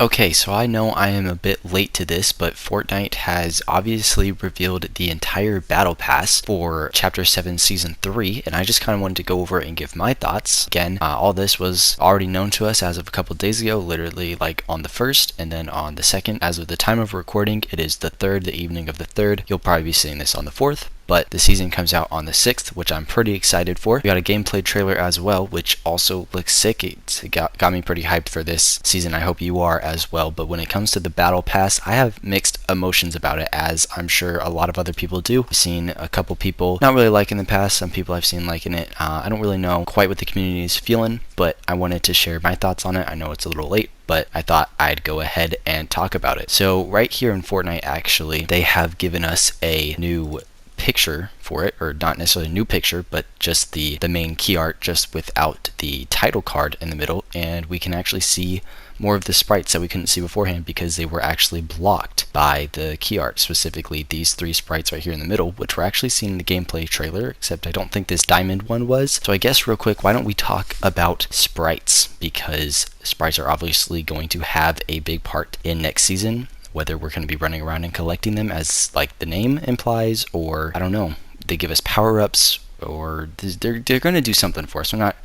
Okay, so I know I am a bit late to this, but Fortnite has obviously revealed the entire Battle Pass for Chapter 7 Season 3, and I just kind of wanted to go over it and give my thoughts. Again, all this was already known to us as of a couple days ago, literally like on the 1st and then on the 2nd. As of the time of recording, it is the 3rd, the evening of the 3rd. You'll probably be seeing this on the 4th. But the season comes out on the 6th, which I'm pretty excited for. We got a gameplay trailer as well, which also looks sick. It got me pretty hyped for this season. I hope you are as well. But when it comes to the Battle Pass, I have mixed emotions about it, as I'm sure a lot of other people do. I've seen a couple people not really liking the pass, some people I've seen liking it. I don't really know quite what the community is feeling, but I wanted to share my thoughts on it. I know it's a little late, but I thought I'd go ahead and talk about it. So right here in Fortnite, actually, they have given us a new picture for it, or not necessarily a new picture, but just the main key art, just without the title card in the middle, and we can actually see more of the sprites that we couldn't see beforehand because they were actually blocked by the key art, specifically these three sprites right here in the middle, which we're actually seeing in the gameplay trailer, except I don't think this diamond one was. So I guess real quick, why don't we talk about sprites, because sprites are obviously going to have a big part in next season, whether we're going to be running around and collecting them as like the name implies, or I don't know, they give us power-ups, or they're going to do something for us. I'm not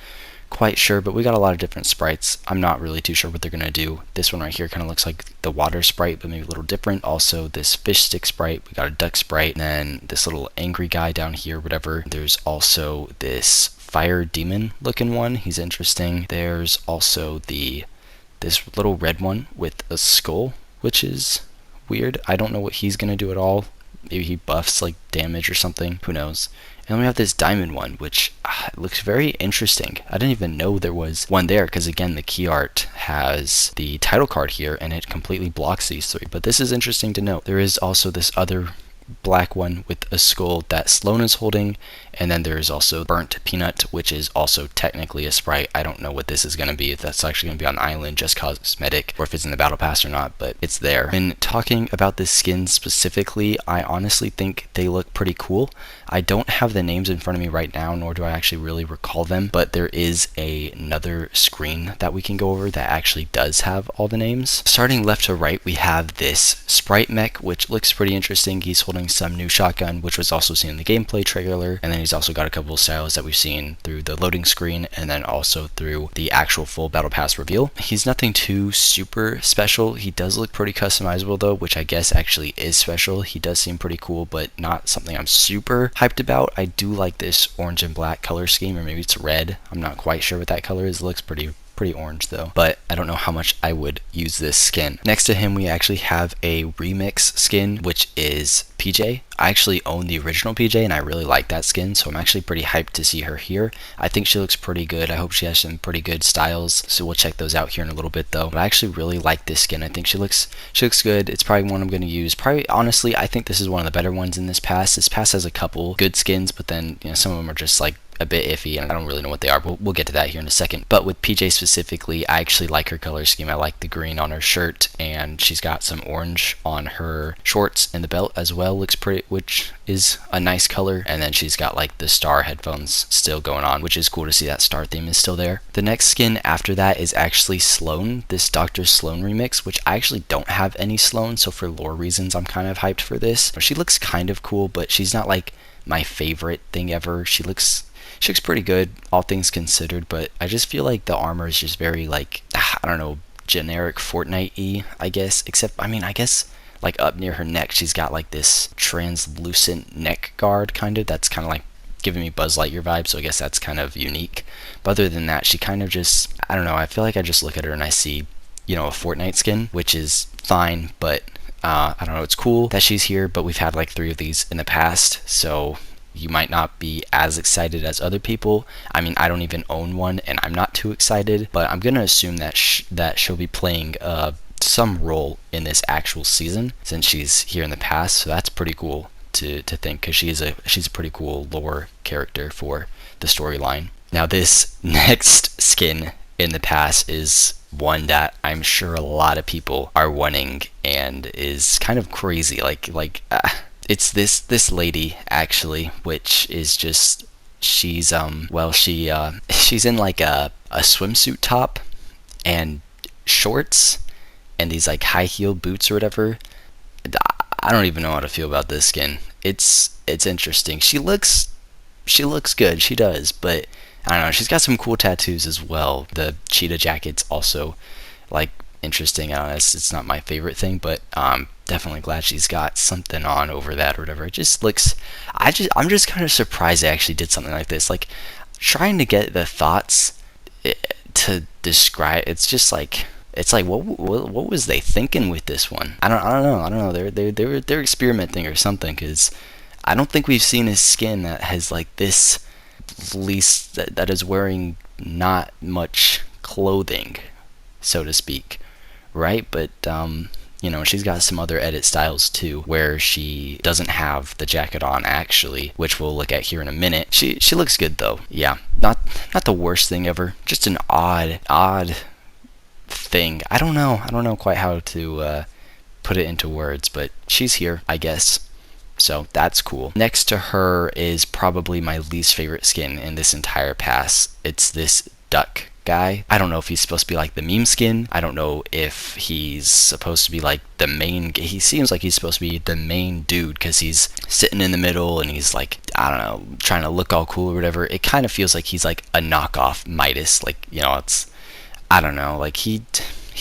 quite sure, but we got a lot of different sprites. I'm not really too sure what they're going to do. This one right here kind of looks like the water sprite, but maybe a little different. Also this fish stick sprite, we got a duck sprite, and then this little angry guy down here, whatever. There's also this fire demon looking one, he's interesting. There's also this little red one with a skull, which is weird. I don't know what he's gonna do at all. Maybe he buffs like damage or something, who knows. And then we have this diamond one, which looks very interesting. I didn't even know there was one there, because again, the key art has the title card here and it completely blocks these three. But this is interesting to note. There is also this other black one with a skull that Sloan is holding, and then there is also burnt peanut, which is also technically a sprite. I don't know what this is going to be, if that's actually going to be on the island, just cosmetic, or if it's in the battle pass or not, but it's there. When talking about this skin specifically, I honestly think they look pretty cool. I don't have the names in front of me right now, nor do I actually really recall them, but there is another screen that we can go over that actually does have all the names. Starting left to right, we have this sprite mech, which looks pretty interesting. He's holding some new shotgun, which was also seen in the gameplay trailer, and then he's also got a couple of styles that we've seen through the loading screen and then also through the actual full battle pass reveal. He's nothing too super special. He does look pretty customizable though, which I guess actually is special. He does seem pretty cool, but not something I'm super hyped about. I do like this orange and black color scheme, or maybe it's red. I'm not quite sure what that color is. It looks pretty orange though, but I don't know how much I would use this skin. Next to him, we actually have a remix skin, which is PJ. I actually own the original PJ and I really like that skin, so I'm actually pretty hyped to see her here. I think she looks pretty good. I hope she has some pretty good styles, so we'll check those out here in a little bit though. But I actually really like this skin. I think she looks good. It's probably one I'm going to use. Probably, honestly, I think this is one of the better ones in this pass. This pass has a couple good skins, but then some of them are just like a bit iffy, and I don't really know what they are, but we'll get to that here in a second. But with PJ specifically, I actually like her color scheme. I like the green on her shirt, and she's got some orange on her shorts, and the belt as well looks pretty, which is a nice color. And then she's got like the star headphones still going on, which is cool to see that star theme is still there. The next skin after that is actually Sloan, this Dr. Sloan remix, which I actually don't have any Sloan, so for lore reasons I'm kind of hyped for this. She looks kind of cool, but she's not like my favorite thing ever. She looks pretty good, all things considered, but I just feel like the armor is just very like, I don't know, generic Fortnite-y, I guess, except, I guess like up near her neck, she's got like this translucent neck guard kind of, that's kind of like giving me Buzz Lightyear vibes, so I guess that's kind of unique. But other than that, she kind of just, I don't know, I feel like I just look at her and I see, a Fortnite skin, which is fine, but I don't know, it's cool that she's here, but we've had like 3 of these in the past, so you might not be as excited as other people. I don't even own one, and I'm not too excited, but I'm gonna assume that that she'll be playing some role in this actual season, since she's here in the past. So that's pretty cool to think, because she's a pretty cool lore character for the storyline. Now this next skin in the past is one that I'm sure a lot of people are wanting, and is kind of crazy. It's this lady actually, which is just, she's she's in like a swimsuit top and shorts, and these like high heel boots or whatever. I don't even know how to feel about this skin. It's interesting. She looks good. She does, but I don't know. She's got some cool tattoos as well. The cheetah jacket's also like interesting. I don't know. It's not my favorite thing, but definitely glad she's got something on over that or whatever. It just looks. I'm just kind of surprised they actually did something like this. Like trying to get the thoughts to describe. It's like what was they thinking with this one? I don't know. They're experimenting or something, because I don't think we've seen a skin that has like this, at least that is wearing not much clothing, so to speak, right? But she's got some other edit styles too, where she doesn't have the jacket on actually, which we'll look at here in a minute. She looks good though. Yeah, not the worst thing ever. Just an odd thing. I don't know quite how to put it into words, but she's here, I guess. So that's cool. Next to her is probably my least favorite skin in this entire pass. It's this duck guy. I don't know if he's supposed to be like the meme skin. I don't know if he's supposed to be like the main. He seems like he's supposed to be the main dude because he's sitting in the middle and he's like, I don't know, trying to look all cool or whatever. It kind of feels like he's like a knockoff Midas. Like, it's, I don't know, like he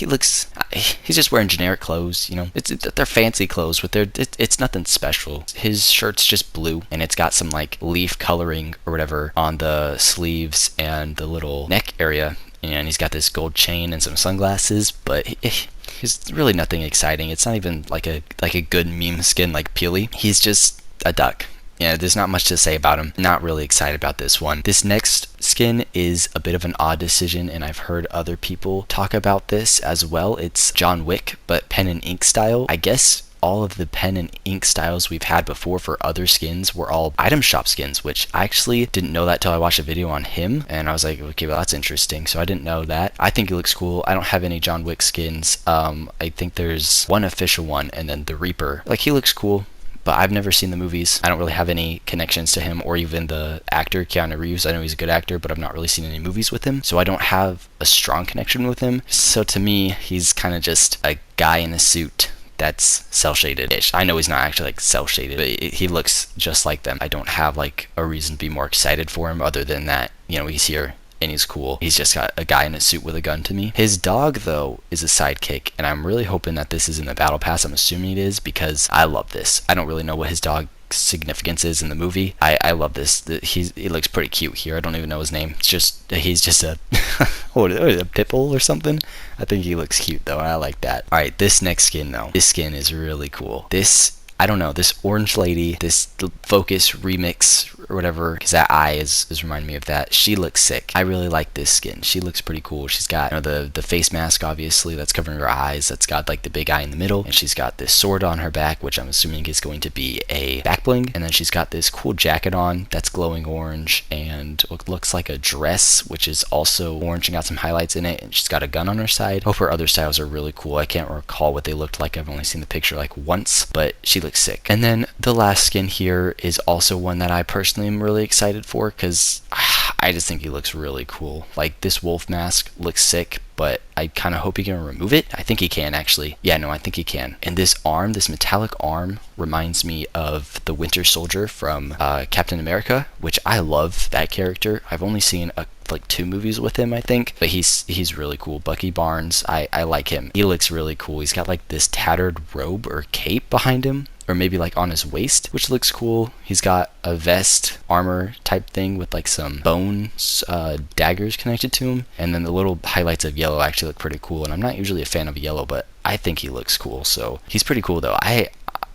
looks, he's just wearing generic clothes, they're fancy clothes, but it's nothing special. His shirt's just blue, and it's got some like leaf coloring or whatever on the sleeves and the little neck area, and he's got this gold chain and some sunglasses, but he's really nothing exciting. It's not even like a good meme skin like Peely. He's just a duck. Yeah, there's not much to say about him. Not really excited about this one. This next skin is a bit of an odd decision, and I've heard other people talk about this as well. It's John Wick, but pen and ink style. I guess all of the pen and ink styles we've had before for other skins were all item shop skins, which I actually didn't know that till I watched a video on him, and I was like, okay, well, that's interesting. So I didn't know that. I think he looks cool. I don't have any John Wick skins. I think there's one official one, and then the Reaper. Like, he looks cool, but I've never seen the movies. I don't really have any connections to him or even the actor, Keanu Reeves. I know he's a good actor, but I've not really seen any movies with him, so I don't have a strong connection with him. So to me, he's kind of just a guy in a suit that's cel-shaded-ish. I know he's not actually like cel-shaded, but he looks just like them. I don't have like a reason to be more excited for him other than that, he's here and he's cool. He's just got a guy in a suit with a gun to me. His dog, though, is a sidekick, and I'm really hoping that this is in the battle pass. I'm assuming it is, because I love this. I don't really know what his dog's significance is in the movie. I love this. He looks pretty cute here. I don't even know his name. He's just a what is it, a pit bull or something? I think he looks cute though. I like that. All right, this next skin though. This skin is really cool. I don't know, this orange lady, this Focus remix or whatever, because that eye is reminding me of that. She looks sick. I really like this skin. She looks pretty cool. She's got the face mask, obviously, that's covering her eyes. That's got like the big eye in the middle, and she's got this sword on her back, which I'm assuming is going to be a back bling. And then she's got this cool jacket on that's glowing orange and what looks like a dress, which is also orange and got some highlights in it. And she's got a gun on her side. Hope her other styles are really cool. I can't recall what they looked like. I've only seen the picture like once, but she looks sick. And then the last skin here is also one that I personally am really excited for, because I just think he looks really cool. Like, this wolf mask looks sick, but I kind of hope he can remove it. I think he can, actually. Yeah, no, I think he can. And this arm, this metallic arm, reminds me of the Winter Soldier from Captain America, which I love that character. I've only seen like 2 movies with him, I think, but he's really cool. Bucky Barnes, I like him. He looks really cool. He's got like this tattered robe or cape behind him, or maybe like on his waist, which looks cool. He's got a vest armor type thing with like some bones, daggers connected to him, and then the little highlights of yellow actually look pretty cool. And I'm not usually a fan of yellow, but I think he looks cool. So he's pretty cool though.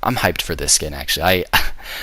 I'm hyped for this skin, actually.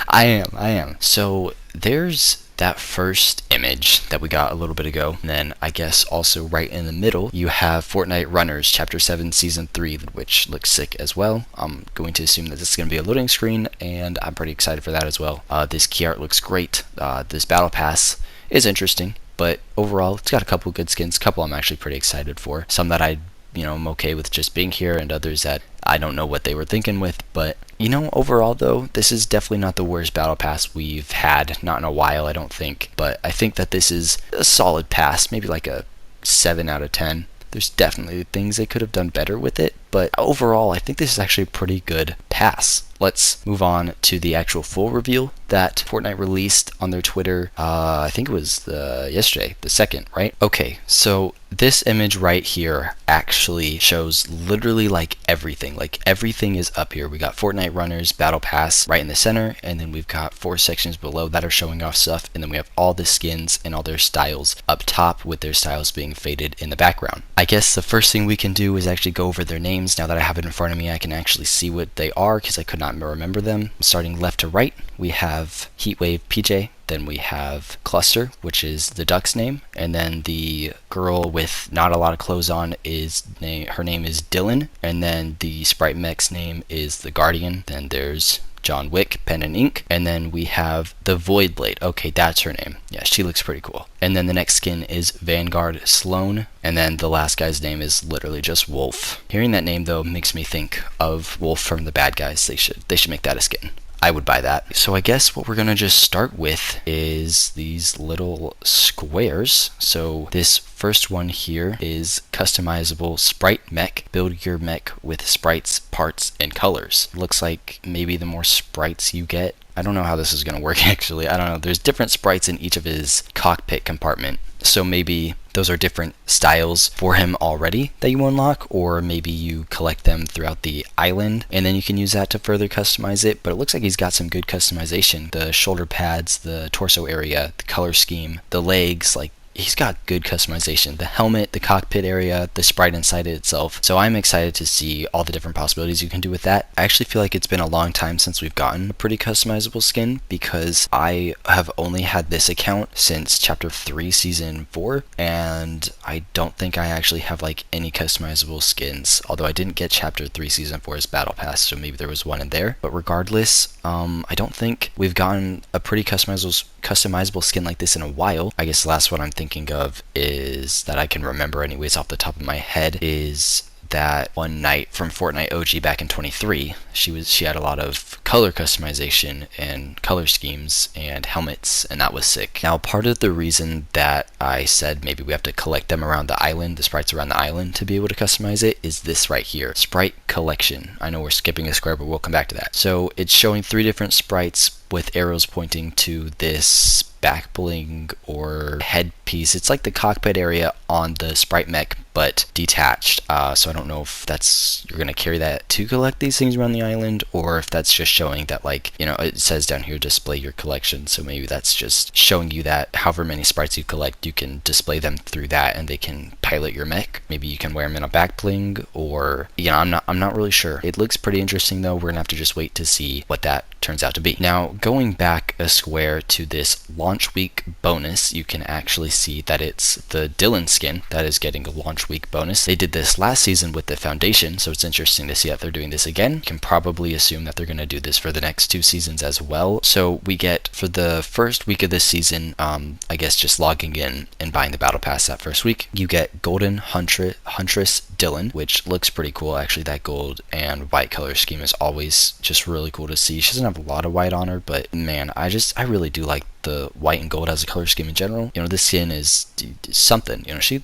I am. So there's that first image that we got a little bit ago. And then I guess also right in the middle, you have Fortnite Runners Chapter 7 Season 3, which looks sick as well. I'm going to assume that this is going to be a loading screen, and I'm pretty excited for that as well. This key art looks great. This battle pass is interesting, but overall, it's got a couple good skins. A couple I'm actually pretty excited for. Some that I'm okay with just being here, and others that I don't know what they were thinking with. But overall though, this is definitely not the worst battle pass we've had, not in a while, I don't think. But I think that this is a solid pass, maybe like a 7 out of 10. There's definitely things they could have done better with it, but overall, I think this is actually a pretty good pass. Let's move on to the actual full reveal that Fortnite released on their Twitter. I think it was yesterday, the 2nd, right? Okay, so this image right here actually shows literally like everything. Like everything is up here. We got Fortnite Runners Battle Pass right in the center, and then we've got 4 sections below that are showing off stuff, and then we have all the skins and all their styles up top with their styles being faded in the background. I guess the first thing we can do is actually go over their names. Now that I have it in front of me, I can actually see what they are because I could not remember them. Starting left to right, we have Heatwave PJ, then we have Cluster, which is the duck's name, and then the girl with not a lot of clothes on her name is Dylan, and then the Sprite Mech's name is the Guardian. Then there's John Wick, pen and ink, and then we have the Void Blade. Okay, that's her name. Yeah, she looks pretty cool. And then the next skin is Vanguard Sloan, and then the last guy's name is literally just Wolf. Hearing that name though makes me think of Wolf from the Bad Guys. They should make that a skin. I would buy that. So I guess what we're gonna just start with is these little squares. So this first one here is customizable sprite mech. Build your mech with sprites, parts, and colors. Looks like maybe the more sprites you get, I don't know how this is going to work actually. I don't know. There's different sprites in each of his cockpit compartment. So maybe those are different styles for him already that you unlock, or maybe you collect them throughout the island and then you can use that to further customize it. But it looks like he's got some good customization. The shoulder pads, the torso area, the color scheme, the legs, like he's got good customization. The helmet, the cockpit area, the sprite inside it itself. So I'm excited to see all the different possibilities you can do with that. I actually feel like it's been a long time since we've gotten a pretty customizable skin because I have only had this account since Chapter 3 Season 4, and I don't think I actually have like any customizable skins, although I didn't get Chapter 3 Season 4's Battle Pass, so maybe there was one in there. But regardless, I don't think we've gotten a pretty customizable skin like this in a while. I guess the last one I'm thinking of is that I can remember anyways off the top of my head is that one night from Fortnite OG back in 23. She had a lot of color customization and color schemes and helmets, and that was sick. Now, part of the reason that I said maybe we have to collect them around the island, the sprites around the island, to be able to customize it is this right here, Sprite Collection. I know we're skipping a square, but we'll come back to that. So it's showing 3 different sprites with arrows pointing to this back bling or headpiece. It's like the cockpit area on the sprite mech, but detached. So I don't know if you're gonna carry that to collect these things around the island, or if that's just showing that, like, you know, it says down here display your collection. So maybe that's just showing you that however many sprites you collect, you can display them through that, and they can pilot your mech. Maybe you can wear them in a back bling, or you know, I'm not really sure. It looks pretty interesting though. We're gonna have to just wait to see what that turns out to be. Now, going back a square to this launch week bonus, you can actually see that it's the Dylan skin that is getting a launch week bonus. They did this last season with the Foundation, so it's interesting to see that they're doing this again. You can probably assume that they're going to do this for the next 2 seasons as well. So we get, for the first week of this season, I guess just logging in and buying the battle pass that first week, you get Golden Huntress Dylan, which looks pretty cool actually. That gold and white color scheme is always just really cool to see. She doesn't have a lot of white on her, but man, I really do like the white and gold as a color scheme in general. You know, this skin is something. You know, she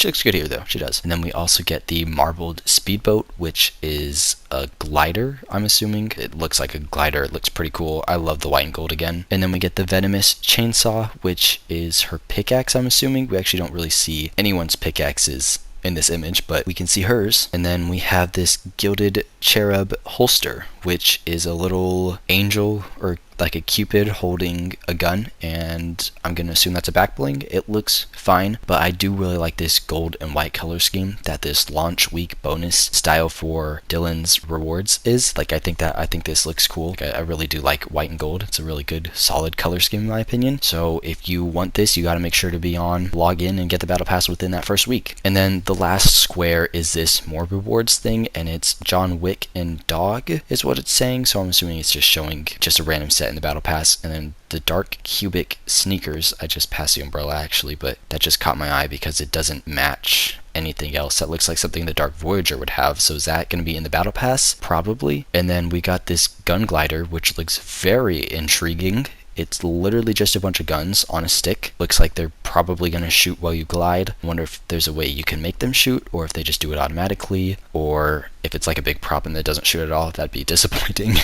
looks good here though. She does. And then we also get the marbled speedboat, which is a glider. I'm assuming it looks like a glider. It looks pretty cool. I love the white and gold again. And then we get the venomous chainsaw, which is her pickaxe. I'm assuming we actually don't really see anyone's pickaxes in this image, but we can see hers. And then we have this gilded cherub holster, which is a little angel or like a cupid holding a gun, and I'm gonna assume that's a back bling. It looks fine, but I do really like this gold and white color scheme that this launch week bonus style for Dylan's rewards is. Like, I think this looks cool. Like, I really do like white and gold. It's a really good solid color scheme in my opinion. So if you want this, you got to make sure to be on, log in, and get the battle pass within that first week. And then the last square is this more rewards thing, and it's John Wick and Dog is what it's saying. So I'm assuming it's just showing just a random set in the battle pass. And then the dark cubic sneakers, I just passed the umbrella actually, but that just caught my eye because it doesn't match anything else. That looks like something the Dark Voyager would have. So is that going to be in the battle pass? Probably. And then we got this gun glider, which looks very intriguing. It's literally just a bunch of guns on a stick. Looks like they're probably going to shoot while you glide. I wonder if there's a way you can make them shoot, or if they just do it automatically, or if it's like a big prop and that doesn't shoot at all. That'd be disappointing.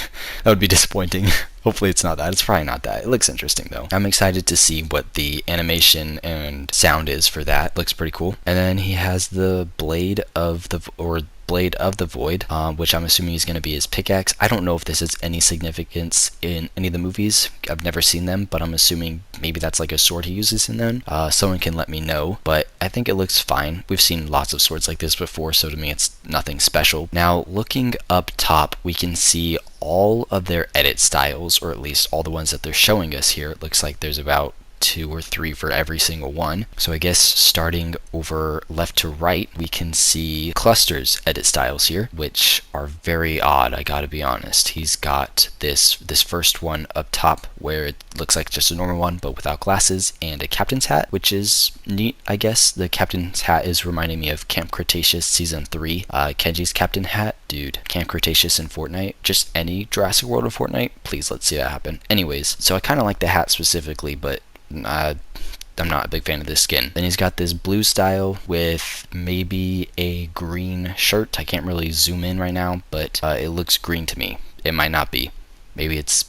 That would be disappointing. Hopefully it's not that. It's probably not that. It looks interesting though. I'm excited to see what the animation and sound is for that. Looks pretty cool. And then he has the blade of the Void, which I'm assuming is going to be his pickaxe. I don't know if this has any significance in any of the movies. I've never seen them, but I'm assuming maybe that's like a sword he uses in them. Someone can let me know, but I think it looks fine. We've seen lots of swords like this before, so to me it's nothing special. Now, looking up top, we can see all of their edit styles, or at least all the ones that they're showing us here. It looks like there's about 2 or 3 for every single one. So I guess starting over left to right, we can see Cluster's edit styles here, which are very odd, I gotta be honest. He's got this first one up top where it looks like just a normal one but without glasses, and a captain's hat, which is neat, I guess. The captain's hat is reminding me of Camp Cretaceous Season 3. Kenji's captain hat, dude, Camp Cretaceous in Fortnite, just any Jurassic World in Fortnite, please, let's see that happen. Anyways, so I kind of like the hat specifically, but I'm not a big fan of this skin. Then he's got this blue style with maybe a green shirt. I can't really zoom in right now, but it looks green to me. It might not be. Maybe it's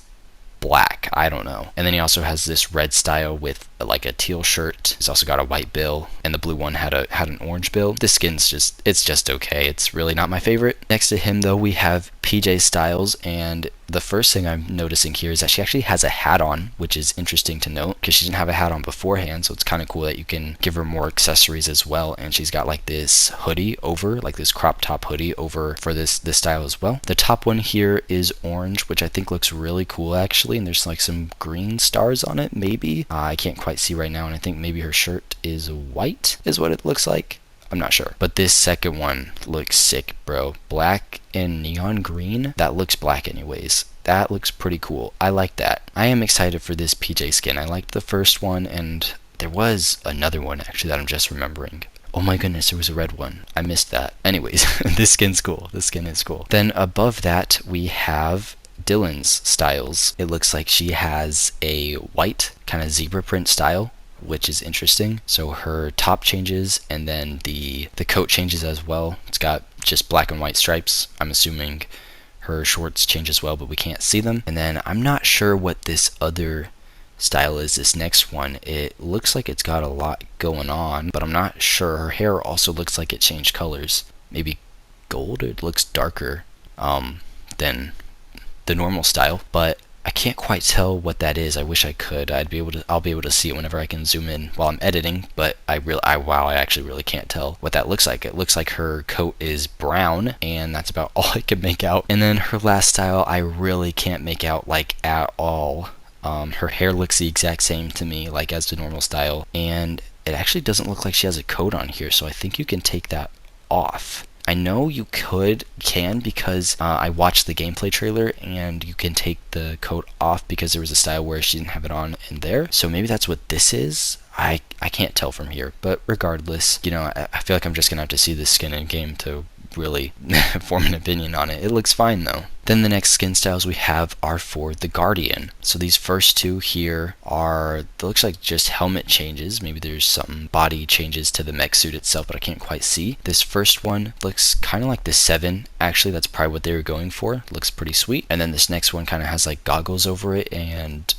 black, I don't know. And then he also has this red style with like a teal shirt. He's also got a white bill, and the blue one had an orange bill. This skin's just okay. It's really not my favorite. Next to him though, we have PJ Styles, and the first thing I'm noticing here is that she actually has a hat on, which is interesting to note because she didn't have a hat on beforehand, so it's kind of cool that you can give her more accessories as well. And she's got like this hoodie over, like this crop top hoodie over for this style as well. The top one here is orange, which I think looks really cool actually, and there's like some green stars on it maybe. I can't quite see right now, and I think maybe her shirt is white is what it looks like. I'm not sure. But this second one looks sick, bro. Black and neon green. That looks black anyways. That looks pretty cool. I like that. I am excited for this PJ skin. I liked the first one, and there was another one actually that I'm just remembering. Oh my goodness, there was a red one. I missed that. Anyways, this skin's cool. This skin is cool. Then above that, we have Dylan's styles. It looks like she has a white kind of zebra print style, which is interesting. So her top changes, and then the coat changes as well. It's got just black and white stripes. I'm assuming her shorts change as well, but we can't see them. And then I'm not sure what this other style is, this next one. It looks like it's got a lot going on, but I'm not sure. Her hair also looks like it changed colors. Maybe gold, or it looks darker than the normal style, but I can't quite tell what that is. I wish I could. I'll be able to see it whenever I can zoom in while I'm editing, but I actually really can't tell what that looks like. It looks like her coat is brown, and that's about all I can make out. And then her last style, I really can't make out like at all. Her hair looks the exact same to me, like as the normal style, and it actually doesn't look like she has a coat on here, so I think you can take that off. I know you can because I watched the gameplay trailer, and you can take the coat off because there was a style where she didn't have it on in there. So maybe that's what this is. I can't tell from here, but regardless, you know, I feel like I'm just gonna have to see this skin in game to really form an opinion on it. It looks fine though. Then the next skin styles we have are for the Guardian. So these first two here looks like just helmet changes. Maybe there's some body changes to the mech suit itself, but I can't quite see. This first one looks kind of like the 7. Actually, that's probably what they were going for. Looks pretty sweet. And then this next one kind of has like goggles over it, and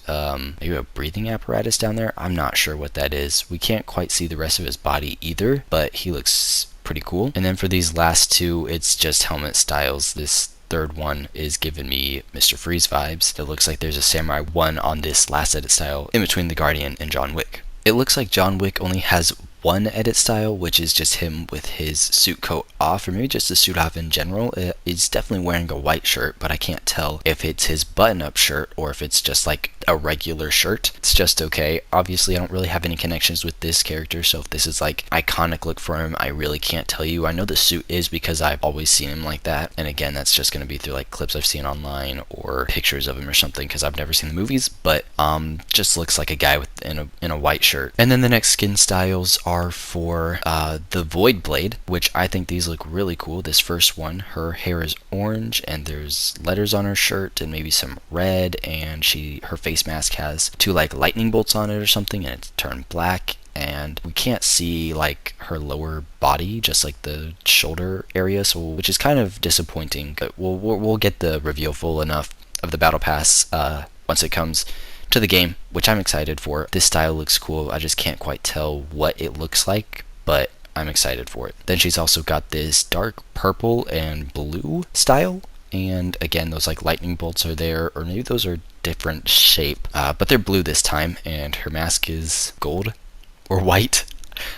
maybe a breathing apparatus down there. I'm not sure what that is. We can't quite see the rest of his body either, but he looks pretty cool. And then for these last two, it's just helmet styles. This third one is giving me Mr. Freeze vibes. It looks like there's a Samurai 1 on this last edit style in between the Guardian and John Wick. It looks like John Wick only has one edit style, which is just him with his suit coat off, or maybe just the suit off in general. He's definitely wearing a white shirt, but I can't tell if it's his button-up shirt or if it's just like a regular shirt. It's just okay. Obviously, I don't really have any connections with this character, so if this is like iconic look for him, I really can't tell you. I know the suit is because I've always seen him like that, and again, that's just going to be through like clips I've seen online or pictures of him or something, because I've never seen the movies, but just looks like a guy in a white shirt. And then the next skin styles are are for the Void Blade, which I think these look really cool. This first one, her hair is orange and there's letters on her shirt and maybe some red, and her face mask has two like lightning bolts on it or something, and it's turned black. And we can't see like her lower body, just like the shoulder area, so which is kind of disappointing. But we'll get the reveal full enough of the battle pass once it comes to the game, which I'm excited for. This style looks cool. I just can't quite tell what it looks like, but I'm excited for it. Then she's also got this dark purple and blue style, and again those like lightning bolts are there, or maybe those are different shape, but they're blue this time, and her mask is gold or white.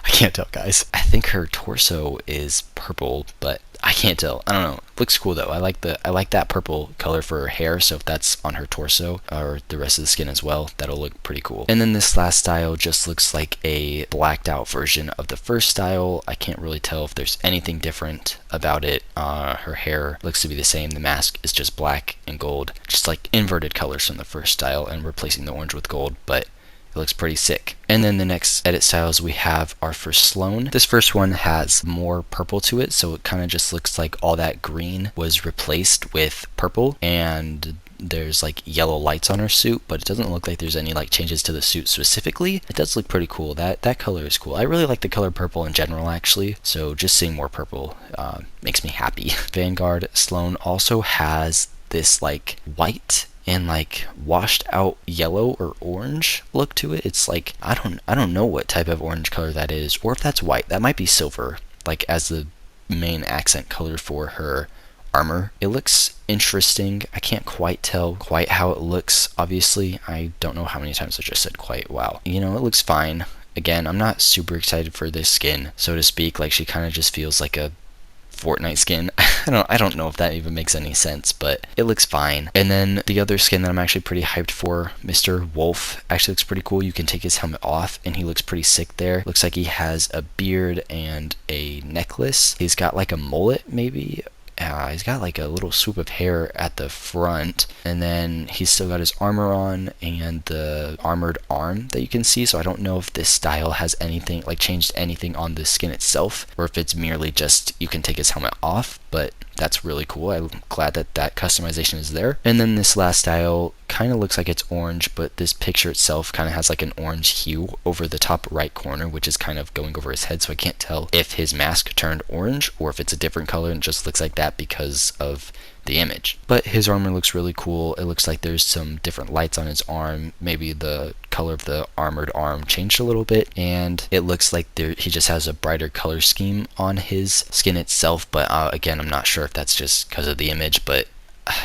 I can't tell, guys. I think her torso is purple, but I can't tell. I don't know. Looks cool though. I like that purple color for her hair, so if that's on her torso or the rest of the skin as well, that'll look pretty cool. And then this last style just looks like a blacked out version of the first style. I can't really tell if there's anything different about it. Her hair looks to be the same. The mask is just black and gold, just like inverted colors from the first style and replacing the orange with gold, but it looks pretty sick. And then the next edit styles we have are for Sloane. This first one has more purple to it, so it kind of just looks like all that green was replaced with purple, and there's like yellow lights on her suit, but it doesn't look like there's any like changes to the suit specifically. It does look pretty cool. That color is cool. I really like the color purple in general, actually, so just seeing more purple makes me happy. Vanguard Sloane also has this like white and like washed out yellow or orange look to it. It's like I don't know what type of orange color that is, or if that's white. That might be silver, like as the main accent color for her armor. It looks interesting. I can't quite tell quite how it looks. Obviously, I don't know how many times I just said quite. Wow. You know, it looks fine. Again, I'm not super excited for this skin, so to speak. Like, she kind of just feels like a Fortnite skin. I don't know if that even makes any sense, but it looks fine. And then the other skin that I'm actually pretty hyped for, Mr. Wolf, actually looks pretty cool. You can take his helmet off and he looks pretty sick there. Looks like he has a beard and a necklace. He's got like a mullet maybe. He's got like a little swoop of hair at the front, and then he's still got his armor on and the armored arm that you can see. So I don't know if this style has anything like changed anything on the skin itself, or if it's merely just you can take his helmet off, but that's really cool. I'm glad that customization is there. And then this last style kind of looks like it's orange, but this picture itself kind of has like an orange hue over the top right corner, which is kind of going over his head, so I can't tell if his mask turned orange or if it's a different color and just looks like that because of the image. But his armor looks really cool. It looks like there's some different lights on his arm. Maybe the color of the armored arm changed a little bit, and it looks like he just has a brighter color scheme on his skin itself. But again, I'm not sure if that's just because of the image, but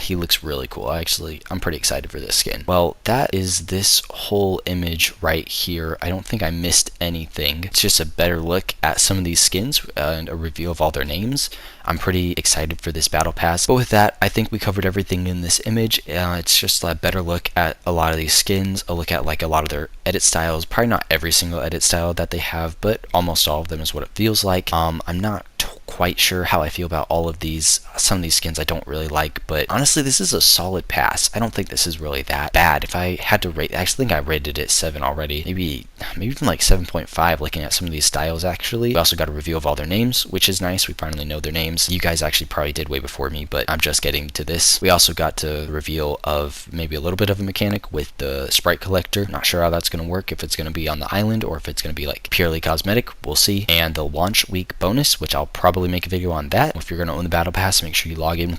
he looks really cool. I'm pretty excited for this skin. Well, that is this whole image right here. I don't think I missed anything. It's just a better look at some of these skins and a review of all their names. I'm pretty excited for this battle pass. But with that, I think we covered everything in this image. It's just a better look at a lot of these skins, a look at like a lot of their edit styles. Probably not every single edit style that they have, but almost all of them is what it feels like. I'm not quite sure how I feel about all of these. Some of these skins I don't really like, but honestly, this is a solid pass. I don't think this is really that bad. If I had to rate, I actually think I rated it 7 already. Maybe even like 7.5 looking at some of these styles actually. We also got a review of all their names, which is nice. We finally know their names. You guys actually probably did way before me, but I'm just getting to this. We also got to reveal of maybe a little bit of a mechanic with the sprite collector. Not sure how that's going to work, if it's going to be on the island or if it's going to be like purely cosmetic. We'll see. And the launch week bonus, which I'll probably make a video on that. If you're going to own the battle pass, make sure you log in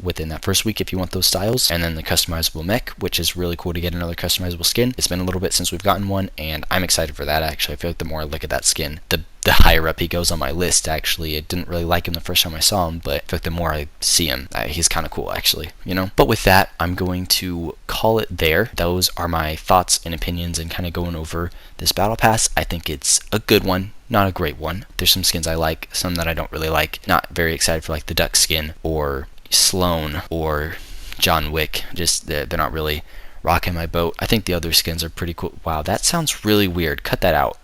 within that first week if you want those styles. And then the customizable mech, which is really cool to get another customizable skin. It's been a little bit since we've gotten one, and I'm excited for that actually. I feel like the more I look at that skin, the higher up he goes on my list actually. I didn't really like him the first time I saw him, but I feel like the more I see him, he's kind of cool actually, you know? But with that, I'm going to call it there. Those are my thoughts and opinions and kind of going over this battle pass. I think it's a good one, not a great one. There's some skins I like, some that I don't really like. Not very excited for like the duck skin or Sloane or John Wick. Just they're not really rocking my boat. I think the other skins are pretty cool. Wow, that sounds really weird. Cut that out.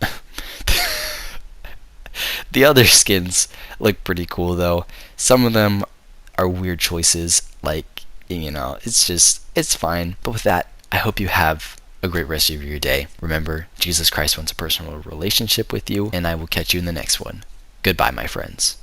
The other skins look pretty cool though. Some of them are weird choices, like, you know, it's fine. But with that, I hope you have a great rest of your day. Remember, Jesus Christ wants a personal relationship with you, and I will catch you in the next one. Goodbye, my friends.